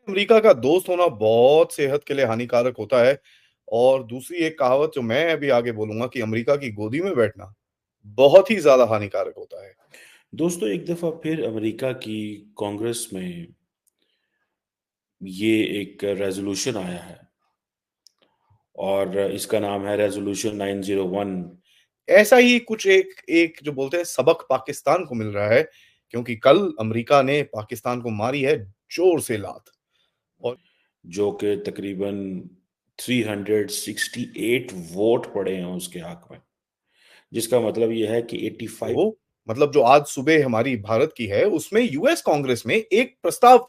America का दोस्त होना बहुत सेहत के लिए हानिकारक होता है। और दूसरी एक कहावत जो मैं अभी आगे बोलूंगा कि अमेरिका की गोदी में बैठना बहुत ही ज्यादा हानिकारक होता है। दोस्तों एक दफ़ा फिर अमेरिका की कांग्रेस में ये एक रेजोल्यूशन आया है और इसका नाम है रेजोल्यूशन 901। ऐसा ही कुछ एक एक जो बोलते हैं सबक पाकिस्तान को मिल रहा है, क्योंकि कल अमेरिका ने पाकिस्तान को मारी है जोर से लात। और जो कि तकरीबन 368 वोट पड़े हैं उसके हक में, जिसका मतलब ये है कि 85। वो मतलब जो आज सुबह हमारी भारत की है उसमें यूएस कांग्रेस में एक प्रस्ताव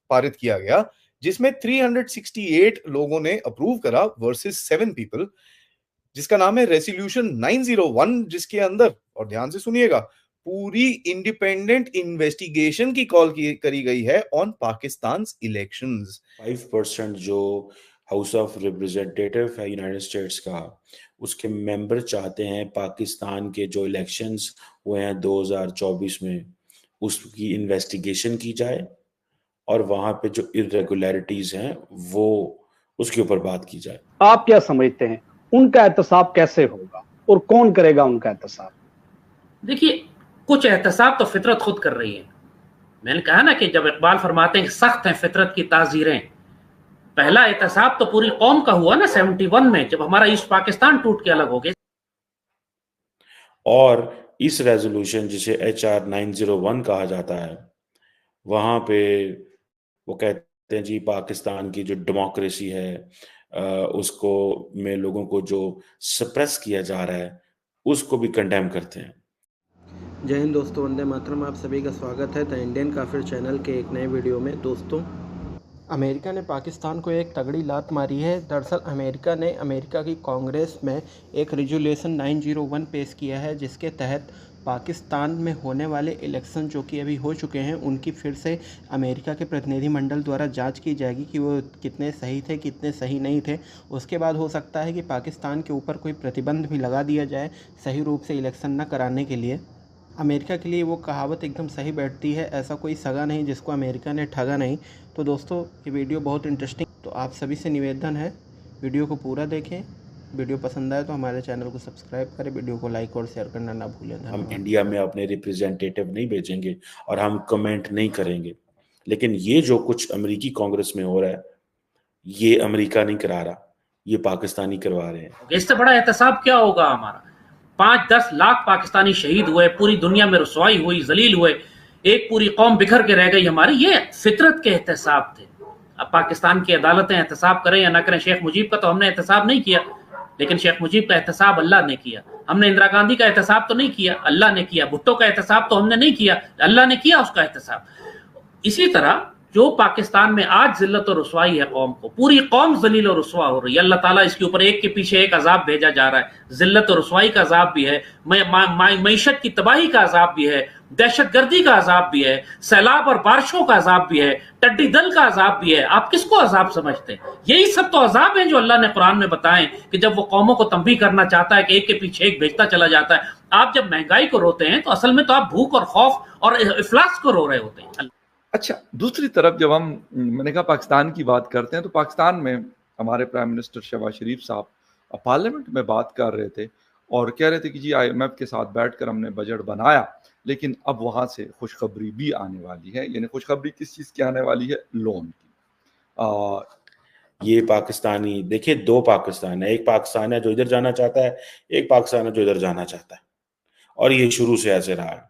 पारित किया गया, जिसमें 368 लोगों ने अप्रूव करा वर्सेस 7 पीपल, जिसका नाम है रेजोल्यूशन 901, जिसके अंदर, और ध्यान से सुनिएगा, पूरी इंडिपेंडेंट इन्वेस्टिगेशन की कॉल की करी गई है ऑन पाकिस्तान इलेक्शंस। 5% जो हाउस ऑफ रिप्रेजेंटेटिव है यूनाइटेड स्टेट्स का, उसके मेंबर चाहते हैं पाकिस्तान के जो इलेक्शंस हुए हैं 2024 में उसकी इन्वेस्टिगेशन की जाए और वहां पे जो इरेगुलरिटीज हैं वो उसके ऊपर बात की जाए। आप क्या समझते हैं उनका एहतसाब कैसे होगा और कौन करेगा उनका एहतसाब? देखिए, कुछ एहतसाब तो फितरत खुद कर रही है। मैंने कहा ना कि जब इकबाल फरमाते हैं कि सख्त हैं फितरत की ताजीरें, पहला एहतसाब तो पूरी कौम का हुआ ना 71 में, जब हमारा ईस्ट पाकिस्तान टूट के अलग हो गया। और इस रेजोल्यूशन जिसे HR 901 कहा जाता है, वहां पे वो कहते हैं जी पाकिस्तान की जो डेमोक्रेसी है उसको में लोगों को जो सप्रेस किया जा रहा है उसको भी कंडेम करते हैं। जय हिंद दोस्तों, वंदे मातरम। आप सभी का स्वागत है द इंडियन काफिर चैनल के एक नए वीडियो में। दोस्तों, अमेरिका ने पाकिस्तान को एक तगड़ी लात मारी है। दरअसल अमेरिका ने अमेरिका की कांग्रेस में एक रेजोल्यूशन 901 पेश किया है, जिसके तहत पाकिस्तान में होने वाले इलेक्शन जो कि अभी हो चुके हैं उनकी फिर से अमेरिका के प्रतिनिधिमंडल द्वारा जांच की जाएगी कि वो कितने सही थे कितने सही नहीं थे। उसके बाद हो सकता है कि पाकिस्तान के ऊपर कोई प्रतिबंध भी लगा दिया जाए सही रूप से इलेक्शन न कराने के लिए। अमेरिका के लिए वो कहावत एकदम सही बैठती है, ऐसा कोई सगा नहीं जिसको अमेरिका ने ठगा नहीं। तो दोस्तों, ये वीडियो बहुत इंटरेस्टिंग, तो आप सभी से निवेदन है वीडियो को पूरा देखें। वीडियो पसंद आए तो हमारे चैनल को सब्सक्राइब करें, वीडियो को लाइक और शेयर करना ना भूलें। हम इंडिया में अपने रिप्रेजेंटेटिव नहीं भेजेंगे और हम कमेंट नहीं करेंगे, लेकिन ये जो कुछ अमेरिकी कांग्रेस में हो रहा है ये अमेरिका नहीं करा रहा, ये पाकिस्तानी करवा रहे हैं। इससे बड़ा एहतसाब क्या होगा हमारा? 5-10 लाख पाकिस्तानी शहीद हुए, पूरी दुनिया में रुसवाई हुई, जलील हुए, एक पूरी कौम बिखर के रह गई हमारी। ये फितरत के एहतसाब थे। अब पाकिस्तान की अदालतें एहतसाब करें या ना करें, शेख मुजीब का तो हमने एहतसाब नहीं किया, लेकिन शेख मुजीब का एहतसाब अल्लाह ने किया। हमने इंदिरा गांधी का एहतसाब तो नहीं किया, अल्लाह ने किया। भुट्टो का एहतसाब तो हमने नहीं किया, अल्लाह ने किया उसका एहतसाब। इसी तरह जो पाकिस्तान में आज जिल्लत और रुसवाई है कौम को, पूरी कौम जलील और रुसवा हो रही है। अल्लाह ताला इसके ऊपर एक के पीछे एक अजाब भेजा जा रहा है। जिल्लत और रुसवाई का अजाब भी है, मईशत की तबाही का अजाब भी है, दहशतगर्दी का अजाब भी है, सैलाब और बारिशों का अजाब भी है, टड्डी दल का अजाब भी है। आप किसको अजाब समझते हैं? यही सब तो अजाब है जो अल्लाह ने कुरान में बताए कि जब वो कौमों को तंबी करना चाहता है कि एक के पीछे एक भेजता चला जाता है। आप जब महंगाई को रोते हैं तो असल में तो आप भूख और खौफ और इफलास को रो रहे होते हैं। अच्छा, दूसरी तरफ जब मैंने कहा पाकिस्तान की बात करते हैं, तो पाकिस्तान में हमारे प्राइम मिनिस्टर शहबाज शरीफ साहब पार्लियामेंट में बात कर रहे थे और कह रहे थे कि जी IMF के साथ बैठकर हमने बजट बनाया, लेकिन अब वहाँ से खुशखबरी भी आने वाली है। यानी खुशखबरी किस चीज़ की आने वाली है? लोन की। ये पाकिस्तानी, देखिए दो पाकिस्तान है, एक पाकिस्तान है जो इधर जाना चाहता है, एक पाकिस्तान है जो इधर जाना चाहता है, और ये शुरू से ऐसे रहा है।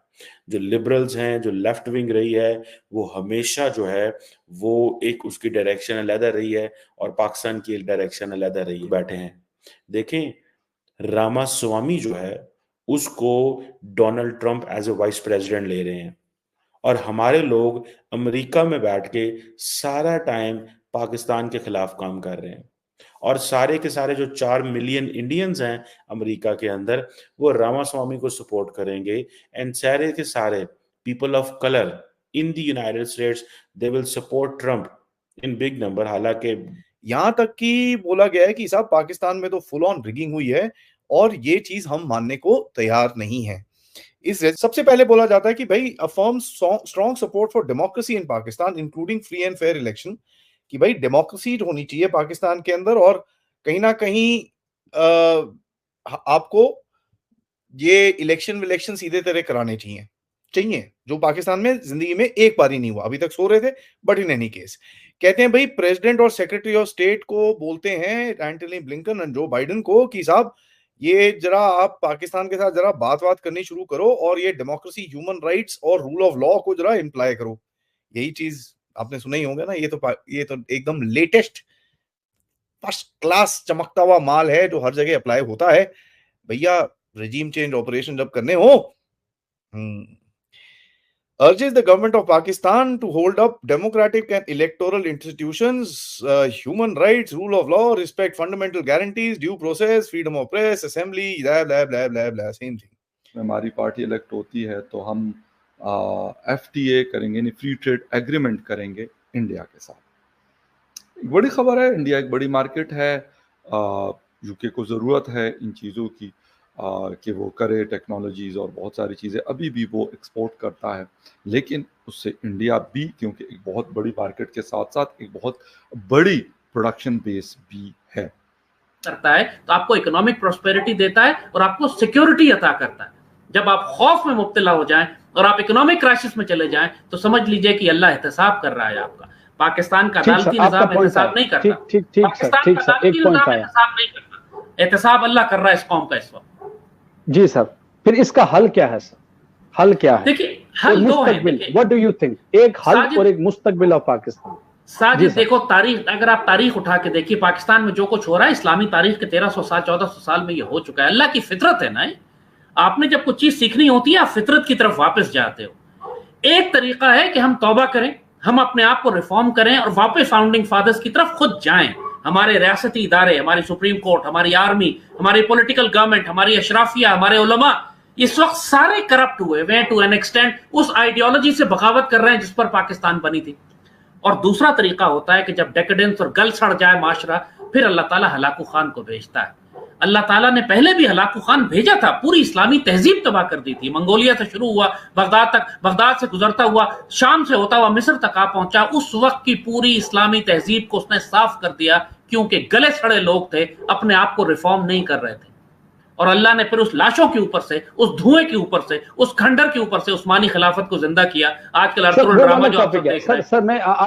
जो लिबरल्स हैं, जो लेफ्ट विंग रही है, वो हमेशा जो है वो एक उसकी डायरेक्शन अलहदा रही है और पाकिस्तान की एक डायरेक्शन अलहदा रही है। बैठे हैं, देखें रामास्वामी जो है उसको Donald Trump as a vice president ले रहे हैं और हमारे लोग अमेरिका में बैठ के सारा टाइम पाकिस्तान के खिलाफ काम कर रहे हैं। और सारे के सारे जो 4 मिलियन इंडियंस हैं अमेरिका के अंदर, वो रामास्वामी को सपोर्ट करेंगे। एंड सारे के सारे people of colour in the United states, they will support Trump in big number. हालांकि यहां तक कि बोला गया है कि साहब पाकिस्तान में तो फुल ऑन रिगिंग हुई है और ये चीज हम मानने को तैयार नहीं है। सबसे पहले बोला जाता है कि भाई affirm strong support for democracy in Pakistan including free and fair election, कि भाई डेमोक्रेसी होनी चाहिए पाकिस्तान के अंदर, और कहीं ना कहीं आपको ये इलेक्शन सीधे तरह कराने चाहिए जो पाकिस्तान में जिंदगी में एक बार ही नहीं हुआ। अभी तक सो रहे थे, बट इन एनी केस कहते हैं भाई प्रेसिडेंट और सेक्रेटरी ऑफ स्टेट को बोलते हैं एंटनी ब्लिंकन और जो बाइडेन को कि साहब ये जरा आप पाकिस्तान के साथ जरा बात करनी शुरू करो और ये डेमोक्रेसी, ह्यूमन राइट्स और रूल ऑफ लॉ को जरा इम्प्लाई करो। यही चीज आपने सुना ही होगा ना, ये तो एकदम लेटेस्ट फर्स्ट क्लास चमकता हुआ माल है जो हर जगह अप्लाई होता है भैया। regime change operation जब करने हो, urges the government of Pakistan to hold up democratic and electoral institutions, human rights, rule of law, respect fundamental guarantees, due process, freedom of press, assembly, blah same thing। हमारी party elect होती है तो हम FTA करेंगे, यानी free trade agreement करेंगे India के साथ। एक बड़ी खबर है, इंडिया एक बड़ी मार्केट है, यूके को ज़रूरत है इन चीज़ों की कि वो करे टेक्नोलॉजीज और बहुत सारी चीज़ें अभी भी वो एक्सपोर्ट करता है, लेकिन उससे इंडिया भी, क्योंकि एक बहुत बड़ी मार्केट के साथ साथ एक बहुत बड़ी प्रोडक्शन बेस भी है, करता है तो आपको इकोनॉमिक प्रोस्पेरिटी देता है और आपको सिक्योरिटी अता करता है। जब आप खौफ में मुब्तला हो जाएं और आप इकोनॉमिक क्राइसिस में चले जाएं तो समझ लीजिए कि अल्लाह एहतसाब कर रहा है आपका। पाकिस्तान का अदालती निजाम एहतसाब नहीं करता, पाकिस्तान का अदालती निजाम एहतसाब नहीं करता, एहतसाब अल्लाह कर रहा है इस कौम का इस वक्त। जी सर, फिर इसका हल क्या है सर? हल क्या है? देखिए हल दो है। What do you think? एक हल और एक मुस्तकबिल ऑफ पाकिस्तान। साजिद देखो, तारीख अगर आप तारीख उठा के देखिए, पाकिस्तान में जो कुछ हो रहा है इस्लामी तारीख के 1300 साल 1400 साल में ये हो चुका है। अल्लाह की फितरत है ना, आपने जब कुछ चीज सीखनी होती है आप फितरत की तरफ वापस जाते हो। एक तरीका है कि हम तौबा करें, हम अपने आप को रिफॉर्म करें और वापस फाउंडिंग फादर्स की तरफ खुद जाएं। हमारे रियासती इदारे, हमारी सुप्रीम कोर्ट, हमारी आर्मी, हमारी पॉलिटिकल गवर्नमेंट, हमारी अशराफिया, हमारे उलमा इस वक्त सारे करप्ट हुए वे टू एन एक्सटेंट, उस आइडियोलॉजी से बगावत कर रहे हैं जिस पर पाकिस्तान बनी थी। और दूसरा तरीका होता है कि जब डेकेडेंस और गल सड़ जाए माशरा, फिर अल्लाह ताला हलाकू खान को भेजता है। अल्लाह ताला ने पहले भी हलाकू खान भेजा था, पूरी इस्लामी तहजीब तबाह कर दी थी। मंगोलिया से शुरू हुआ, बगदाद से गुजरता हुआ, शाम से होता हुआ मिस्र तक आ पहुंचा। उस वक्त की पूरी इस्लामी तहजीब को उसने साफ कर दिया, क्योंकि गले सड़े लोग थे, अपने आप को रिफॉर्म नहीं कर रहे थे। और अल्लाह ने फिर उस लाशों के ऊपर से, उस धुएं के ऊपर से, उस खंडर के ऊपर से उस्मानी खिलाफत को जिंदा किया। आजकल अर्तुगरुल ड्रामा जो आप देख रहे हैं।